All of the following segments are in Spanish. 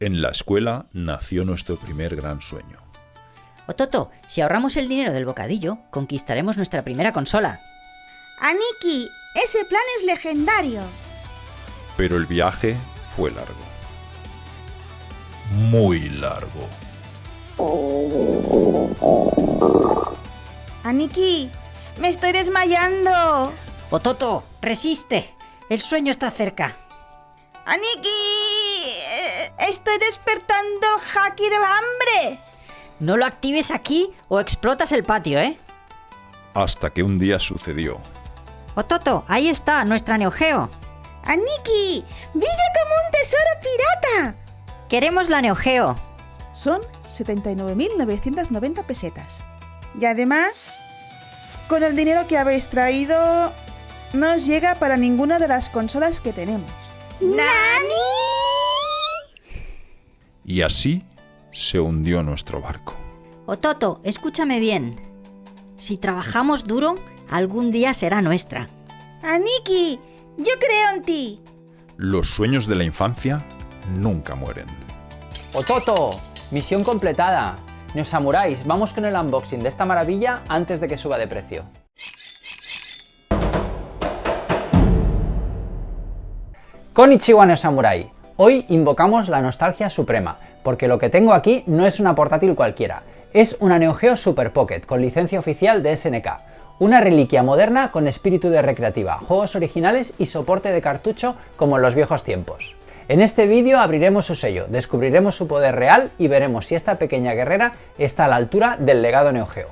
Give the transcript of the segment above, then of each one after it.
En la escuela nació nuestro primer gran sueño. Ototo, si ahorramos el dinero del bocadillo, conquistaremos nuestra primera consola. Aniki, ese plan es legendario. Pero el viaje fue largo. Muy largo. Aniki, me estoy desmayando. Ototo, resiste. El sueño está cerca. Aniki, estoy despertando el haki del hambre. No lo actives aquí o explotas el patio, ¿eh? Hasta que un día sucedió. Ototo, ahí está, nuestra Neo Geo. Aniki, brilla como un tesoro pirata. Queremos la Neo Geo. Son 79.990 pesetas. Y además, con el dinero que habéis traído, no os llega para ninguna de las consolas que tenemos. ¡Nani! Y así se hundió nuestro barco. Ototo, escúchame bien. Si trabajamos duro, algún día será nuestra. Aniki, yo creo en ti. Los sueños de la infancia nunca mueren. ¡Ototo! Misión completada. Neosamuráis, vamos con el unboxing de esta maravilla antes de que suba de precio. Konnichiwa Neosamurai. Hoy invocamos la nostalgia suprema, porque lo que tengo aquí no es una portátil cualquiera, es una Neo Geo Super Pocket con licencia oficial de SNK. Una reliquia moderna con espíritu de recreativa, juegos originales y soporte de cartucho como en los viejos tiempos. En este vídeo abriremos su sello, descubriremos su poder real y veremos si esta pequeña guerrera está a la altura del legado Neo Geo.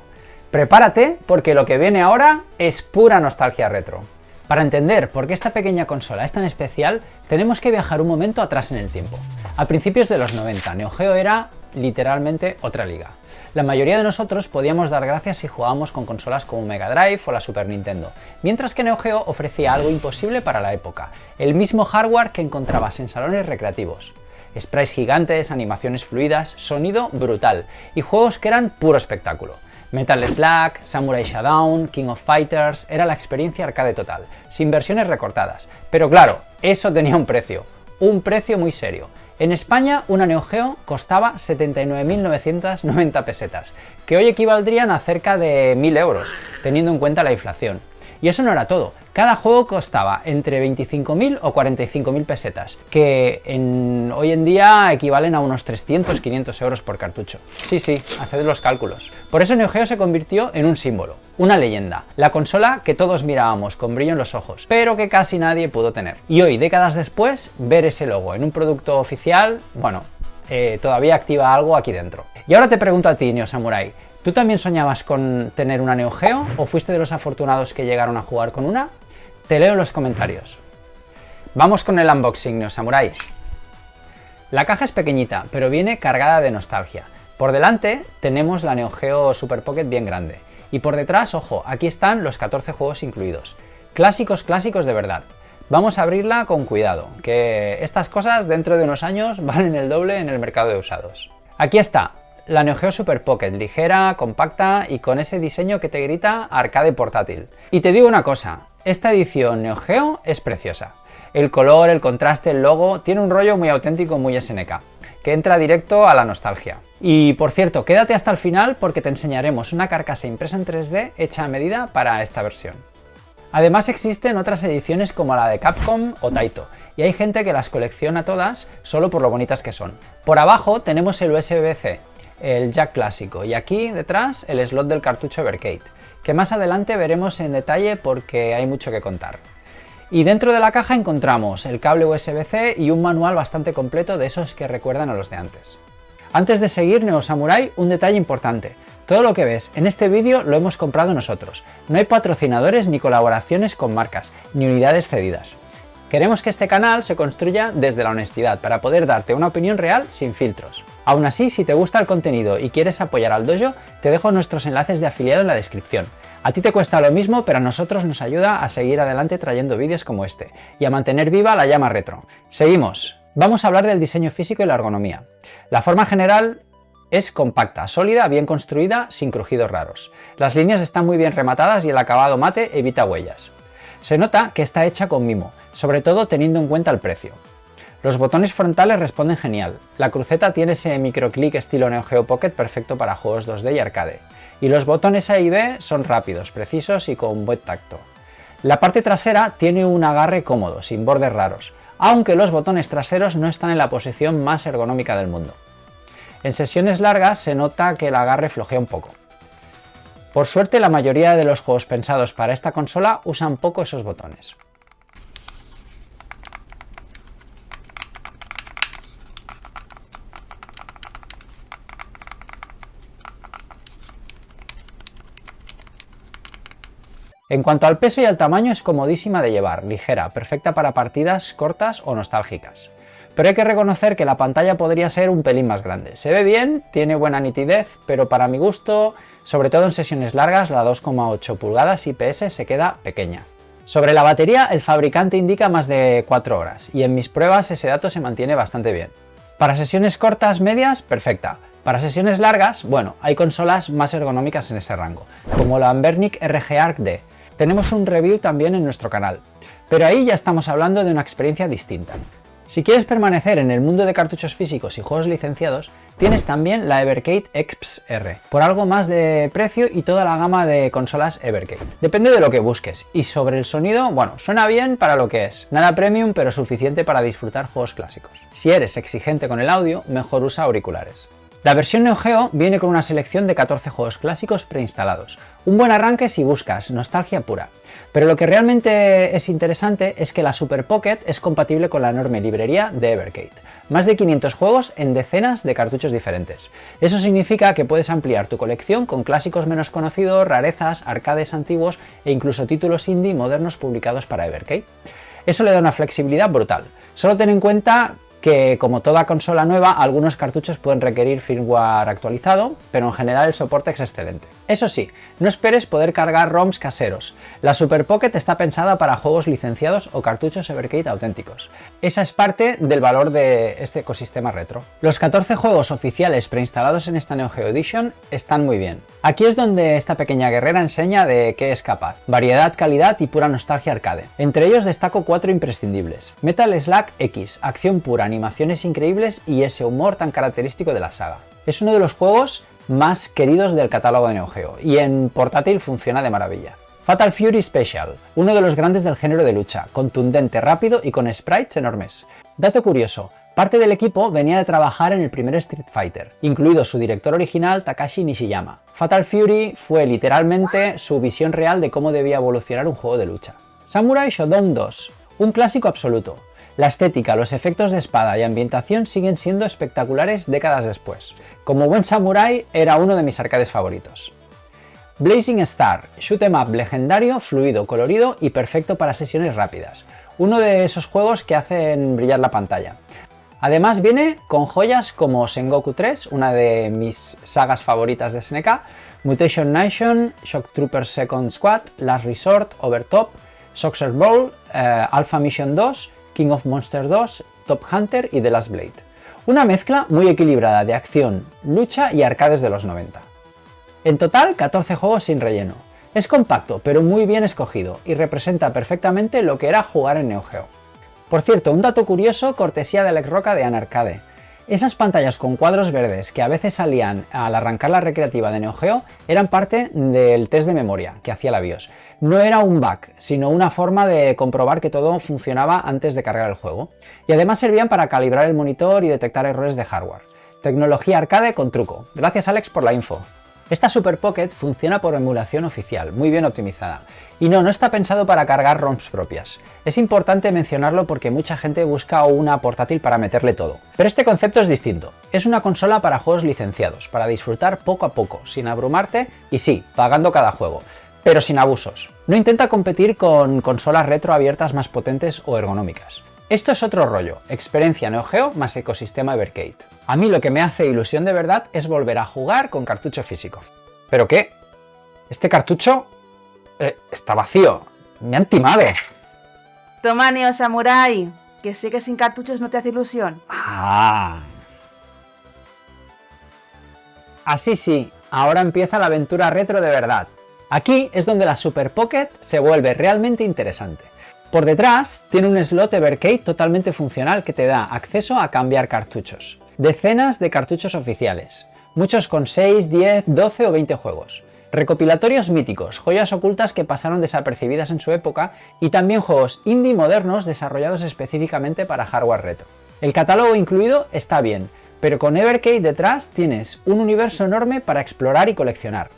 Prepárate porque lo que viene ahora es pura nostalgia retro. Para entender por qué esta pequeña consola es tan especial, tenemos que viajar un momento atrás en el tiempo. A principios de los 90, Neo Geo era literalmente otra liga. La mayoría de nosotros podíamos dar gracias si jugábamos con consolas como Mega Drive o la Super Nintendo, mientras que Neo Geo ofrecía algo imposible para la época, el mismo hardware que encontrabas en salones recreativos. Sprites gigantes, animaciones fluidas, sonido brutal y juegos que eran puro espectáculo. Metal Slug, Samurai Shodown, King of Fighters, era la experiencia arcade total, sin versiones recortadas. Pero claro, eso tenía un precio muy serio. En España, una Neo Geo costaba 79.990 pesetas, que hoy equivaldrían a cerca de 1.000 euros, teniendo en cuenta la inflación. Y eso no era todo, cada juego costaba entre 25.000 o 45.000 pesetas, que hoy en día equivalen a unos 300-500 euros por cartucho. Sí, haced los cálculos. Por eso Neo Geo se convirtió en un símbolo, una leyenda, la consola que todos mirábamos con brillo en los ojos, pero que casi nadie pudo tener. Y hoy, décadas después, ver ese logo en un producto oficial, bueno, todavía activa algo aquí dentro. Y ahora te pregunto a ti, Neosamurai, ¿tú también soñabas con tener una Neo Geo o fuiste de los afortunados que llegaron a jugar con una? Te leo en los comentarios. Vamos con el unboxing, Neosamurai. La caja es pequeñita, pero viene cargada de nostalgia. Por delante tenemos la Neo Geo Super Pocket bien grande. Y por detrás, ojo, aquí están los 14 juegos incluidos. Clásicos de verdad. Vamos a abrirla con cuidado, que estas cosas dentro de unos años valen el doble en el mercado de usados. Aquí está. La Neo Geo Super Pocket, ligera, compacta y con ese diseño que te grita arcade portátil. Y te digo una cosa, esta edición Neo Geo es preciosa. El color, el contraste, el logo, tiene un rollo muy auténtico, muy SNK, que entra directo a la nostalgia. Y por cierto, quédate hasta el final porque te enseñaremos una carcasa impresa en 3D hecha a medida para esta versión. Además existen otras ediciones como la de Capcom o Taito, y hay gente que las colecciona todas solo por lo bonitas que son. Por abajo tenemos el USB-C, el jack clásico, y aquí detrás el slot del cartucho Evercade, que más adelante veremos en detalle porque hay mucho que contar. Y dentro de la caja encontramos el cable USB-C y un manual bastante completo de esos que recuerdan a los de antes. Antes de seguir, Neosamurai, un detalle importante. Todo lo que ves en este vídeo lo hemos comprado nosotros. No hay patrocinadores ni colaboraciones con marcas, ni unidades cedidas. Queremos que este canal se construya desde la honestidad para poder darte una opinión real sin filtros. Aún así, si te gusta el contenido y quieres apoyar al dojo, te dejo nuestros enlaces de afiliado en la descripción. A ti te cuesta lo mismo, pero a nosotros nos ayuda a seguir adelante trayendo vídeos como este y a mantener viva la llama retro. Seguimos. Vamos a hablar del diseño físico y la ergonomía. La forma general es compacta, sólida, bien construida, sin crujidos raros. Las líneas están muy bien rematadas y el acabado mate evita huellas. Se nota que está hecha con mimo, sobre todo teniendo en cuenta el precio. Los botones frontales responden genial, la cruceta tiene ese microclick estilo Neo Geo Pocket perfecto para juegos 2D y arcade, y los botones A y B son rápidos, precisos y con buen tacto. La parte trasera tiene un agarre cómodo, sin bordes raros, aunque los botones traseros no están en la posición más ergonómica del mundo. En sesiones largas se nota que el agarre flojea un poco. Por suerte, la mayoría de los juegos pensados para esta consola usan poco esos botones. En cuanto al peso y al tamaño, es comodísima de llevar, ligera, perfecta para partidas cortas o nostálgicas. Pero hay que reconocer que la pantalla podría ser un pelín más grande. Se ve bien, tiene buena nitidez, pero para mi gusto, sobre todo en sesiones largas, la 2,8 pulgadas IPS se queda pequeña. Sobre la batería, el fabricante indica más de 4 horas, y en mis pruebas ese dato se mantiene bastante bien. Para sesiones cortas, medias, perfecta. Para sesiones largas, bueno, hay consolas más ergonómicas en ese rango, como la Anbernic RG Arc D. Tenemos un review también en nuestro canal, pero ahí ya estamos hablando de una experiencia distinta. Si quieres permanecer en el mundo de cartuchos físicos y juegos licenciados, tienes también la Evercade EXP-R, por algo más de precio y toda la gama de consolas Evercade. Depende de lo que busques, y sobre el sonido, bueno, suena bien para lo que es, nada premium pero suficiente para disfrutar juegos clásicos. Si eres exigente con el audio, mejor usa auriculares. La versión Neo Geo viene con una selección de 14 juegos clásicos preinstalados, un buen arranque si buscas nostalgia pura. Pero lo que realmente es interesante es que la Super Pocket es compatible con la enorme librería de Evercade. Más de 500 juegos en decenas de cartuchos diferentes. Eso significa que puedes ampliar tu colección con clásicos menos conocidos, rarezas, arcades antiguos e incluso títulos indie modernos publicados para Evercade. Eso le da una flexibilidad brutal. Solo ten en cuenta que, como toda consola nueva, algunos cartuchos pueden requerir firmware actualizado, pero en general el soporte es excelente. Eso sí, no esperes poder cargar ROMs caseros. La Super Pocket está pensada para juegos licenciados o cartuchos Evercade auténticos. Esa es parte del valor de este ecosistema retro. Los 14 juegos oficiales preinstalados en esta Neo Geo Edition están muy bien. Aquí es donde esta pequeña guerrera enseña de qué es capaz. Variedad, calidad y pura nostalgia arcade. Entre ellos destaco 4 imprescindibles. Metal Slug X, acción pura, animaciones increíbles y ese humor tan característico de la saga. Es uno de los juegos más queridos del catálogo de Neo Geo, y en portátil funciona de maravilla. Fatal Fury Special, uno de los grandes del género de lucha, contundente, rápido y con sprites enormes. Dato curioso, parte del equipo venía de trabajar en el primer Street Fighter, incluido su director original Takashi Nishiyama. Fatal Fury fue literalmente su visión real de cómo debía evolucionar un juego de lucha. Samurai Shodown 2, un clásico absoluto. La estética, los efectos de espada y ambientación siguen siendo espectaculares décadas después. Como buen samurái, era uno de mis arcades favoritos. Blazing Star, shoot 'em up legendario, fluido, colorido y perfecto para sesiones rápidas. Uno de esos juegos que hacen brillar la pantalla. Además viene con joyas como Sengoku 3, una de mis sagas favoritas de SNK, Mutation Nation, Shock Troopers Second Squad, Last Resort, Overtop, Soccer Bowl, Alpha Mission 2, King of Monsters 2, Top Hunter y The Last Blade. Una mezcla muy equilibrada de acción, lucha y arcades de los 90. En total, 14 juegos sin relleno. Es compacto, pero muy bien escogido, y representa perfectamente lo que era jugar en Neo Geo. Por cierto, un dato curioso, cortesía de Alex Roca de Anarcade. Esas pantallas con cuadros verdes que a veces salían al arrancar la recreativa de Neo Geo eran parte del test de memoria que hacía la BIOS. No era un bug, sino una forma de comprobar que todo funcionaba antes de cargar el juego. Y además servían para calibrar el monitor y detectar errores de hardware. Tecnología arcade con truco. Gracias, Alex, por la info. Esta Super Pocket funciona por emulación oficial, muy bien optimizada. Y no está pensado para cargar ROMs propias. Es importante mencionarlo porque mucha gente busca una portátil para meterle todo. Pero este concepto es distinto. Es una consola para juegos licenciados, para disfrutar poco a poco, sin abrumarte y sí, pagando cada juego, pero sin abusos. No intenta competir con consolas retro abiertas más potentes o ergonómicas. Esto es otro rollo, experiencia Neo Geo más ecosistema Evercade. A mí lo que me hace ilusión de verdad es volver a jugar con cartucho físico. ¿Pero qué? Este cartucho está vacío. Me han timado. Toma, Neo Samurai, que sé que sin cartuchos no te hace ilusión. Así sí, ahora empieza la aventura retro de verdad. Aquí es donde la Super Pocket se vuelve realmente interesante. Por detrás tiene un slot Evercade totalmente funcional que te da acceso a cambiar cartuchos. Decenas de cartuchos oficiales, muchos con 6, 10, 12 o 20 juegos. Recopilatorios míticos, joyas ocultas que pasaron desapercibidas en su época y también juegos indie modernos desarrollados específicamente para hardware retro. El catálogo incluido está bien, pero con Evercade detrás tienes un universo enorme para explorar y coleccionar.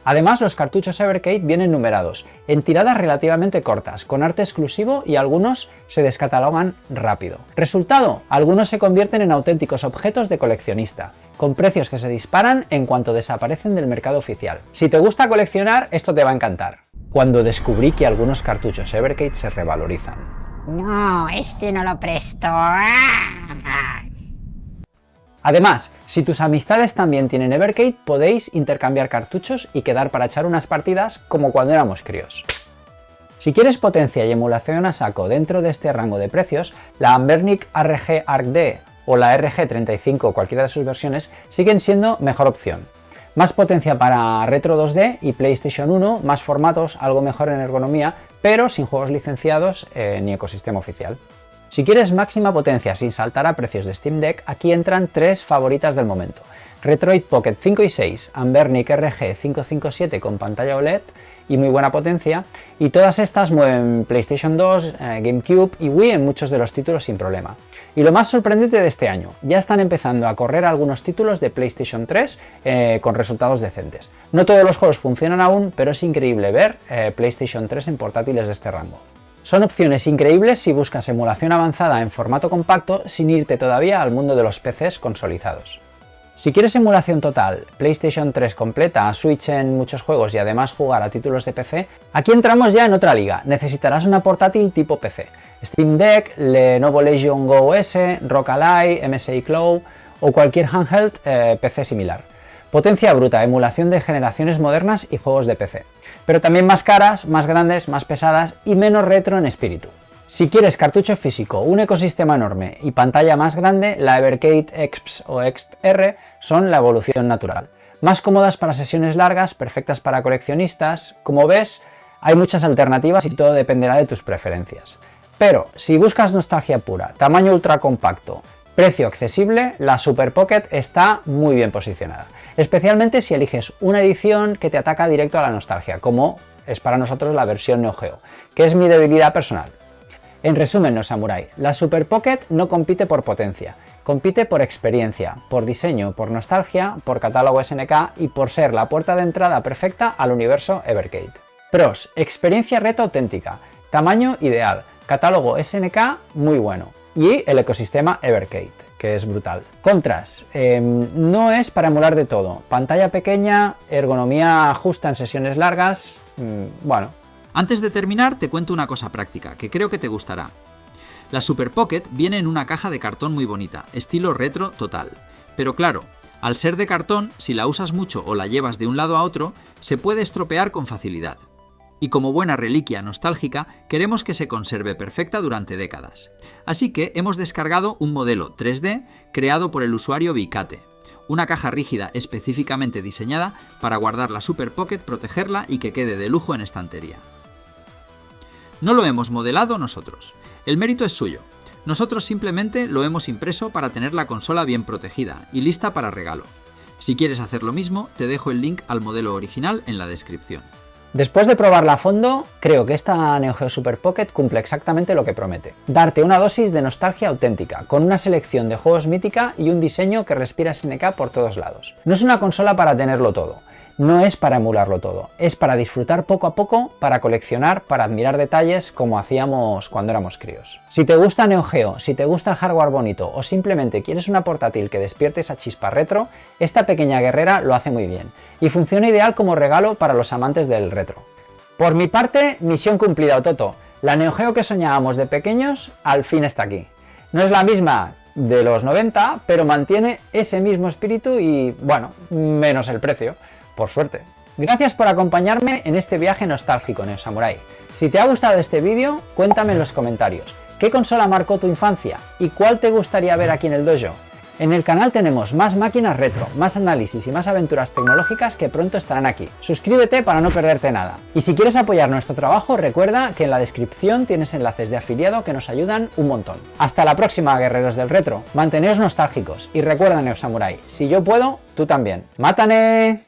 Además, los cartuchos Evercade vienen numerados, en tiradas relativamente cortas, con arte exclusivo y algunos se descatalogan rápido. Resultado, algunos se convierten en auténticos objetos de coleccionista, con precios que se disparan en cuanto desaparecen del mercado oficial. Si te gusta coleccionar, esto te va a encantar. Cuando descubrí que algunos cartuchos Evercade se revalorizan. No, este no lo presto. Además, si tus amistades también tienen Evercade, podéis intercambiar cartuchos y quedar para echar unas partidas como cuando éramos críos. Si quieres potencia y emulación a saco dentro de este rango de precios, la Anbernic RG ArcD o la RG35, cualquiera de sus versiones, siguen siendo mejor opción. Más potencia para Retro 2D y PlayStation 1, más formatos, algo mejor en ergonomía, pero sin juegos licenciados ni ecosistema oficial. Si quieres máxima potencia sin saltar a precios de Steam Deck, aquí entran tres favoritas del momento. Retroid Pocket 5 y 6, Anbernic RG 557 con pantalla OLED y muy buena potencia, y todas estas mueven PlayStation 2, GameCube y Wii en muchos de los títulos sin problema. Y lo más sorprendente de este año, ya están empezando a correr algunos títulos de PlayStation 3 con resultados decentes. No todos los juegos funcionan aún, pero es increíble ver PlayStation 3 en portátiles de este rango. Son opciones increíbles si buscas emulación avanzada en formato compacto sin irte todavía al mundo de los PCs consolidados. Si quieres emulación total, PlayStation 3 completa, Switch en muchos juegos y además jugar a títulos de PC, aquí entramos ya en otra liga. Necesitarás una portátil tipo PC. Steam Deck, Lenovo Legion Go S, ROG Ally, MSI Cloud o cualquier handheld PC similar. Potencia bruta, emulación de generaciones modernas y juegos de PC. Pero también más caras, más grandes, más pesadas y menos retro en espíritu. Si quieres cartucho físico, un ecosistema enorme y pantalla más grande, la Evercade EXP o EXP-R son la evolución natural. Más cómodas para sesiones largas, perfectas para coleccionistas. Como ves, hay muchas alternativas y todo dependerá de tus preferencias. Pero si buscas nostalgia pura, tamaño ultra compacto, precio accesible, la Super Pocket está muy bien posicionada. Especialmente si eliges una edición que te ataca directo a la nostalgia, como es para nosotros la versión Neo Geo, que es mi debilidad personal. En resumen, no Samurai, la Super Pocket no compite por potencia, compite por experiencia, por diseño, por nostalgia, por catálogo SNK y por ser la puerta de entrada perfecta al universo Evercade. Pros: experiencia retro auténtica, tamaño ideal, catálogo SNK muy bueno y el ecosistema Evercade, que es brutal. Contras: no es para emular de todo, pantalla pequeña, ergonomía justa en sesiones largas, bueno. Antes de terminar, te cuento una cosa práctica, que creo que te gustará. La Super Pocket viene en una caja de cartón muy bonita, estilo retro total. Pero claro, al ser de cartón, si la usas mucho o la llevas de un lado a otro, se puede estropear con facilidad. Y como buena reliquia nostálgica, queremos que se conserve perfecta durante décadas. Así que hemos descargado un modelo 3D creado por el usuario Vicate. Una caja rígida específicamente diseñada para guardar la Super Pocket, protegerla y que quede de lujo en estantería. No lo hemos modelado nosotros. El mérito es suyo. Nosotros simplemente lo hemos impreso para tener la consola bien protegida y lista para regalo. Si quieres hacer lo mismo, te dejo el link al modelo original en la descripción. Después de probarla a fondo, creo que esta Neo Geo Super Pocket cumple exactamente lo que promete. Darte una dosis de nostalgia auténtica, con una selección de juegos mítica y un diseño que respira SNK por todos lados. No es una consola para tenerlo todo. No es para emularlo todo, es para disfrutar poco a poco, para coleccionar, para admirar detalles como hacíamos cuando éramos críos. Si te gusta Neo Geo, si te gusta el hardware bonito o simplemente quieres una portátil que despierte esa chispa retro, esta pequeña guerrera lo hace muy bien y funciona ideal como regalo para los amantes del retro. Por mi parte, misión cumplida, Ototo. La Neo Geo que soñábamos de pequeños al fin está aquí. No es la misma de los 90, pero mantiene ese mismo espíritu y, bueno, menos el precio. Por suerte. Gracias por acompañarme en este viaje nostálgico, Neo Samurai. Si te ha gustado este vídeo, cuéntame en los comentarios. ¿Qué consola marcó tu infancia? ¿Y cuál te gustaría ver aquí en el dojo? En el canal tenemos más máquinas retro, más análisis y más aventuras tecnológicas que pronto estarán aquí. Suscríbete para no perderte nada. Y si quieres apoyar nuestro trabajo, recuerda que en la descripción tienes enlaces de afiliado que nos ayudan un montón. Hasta la próxima, guerreros del retro. Manteneos nostálgicos y recuerda, Neo Samurai, si yo puedo, tú también. ¡Mátane!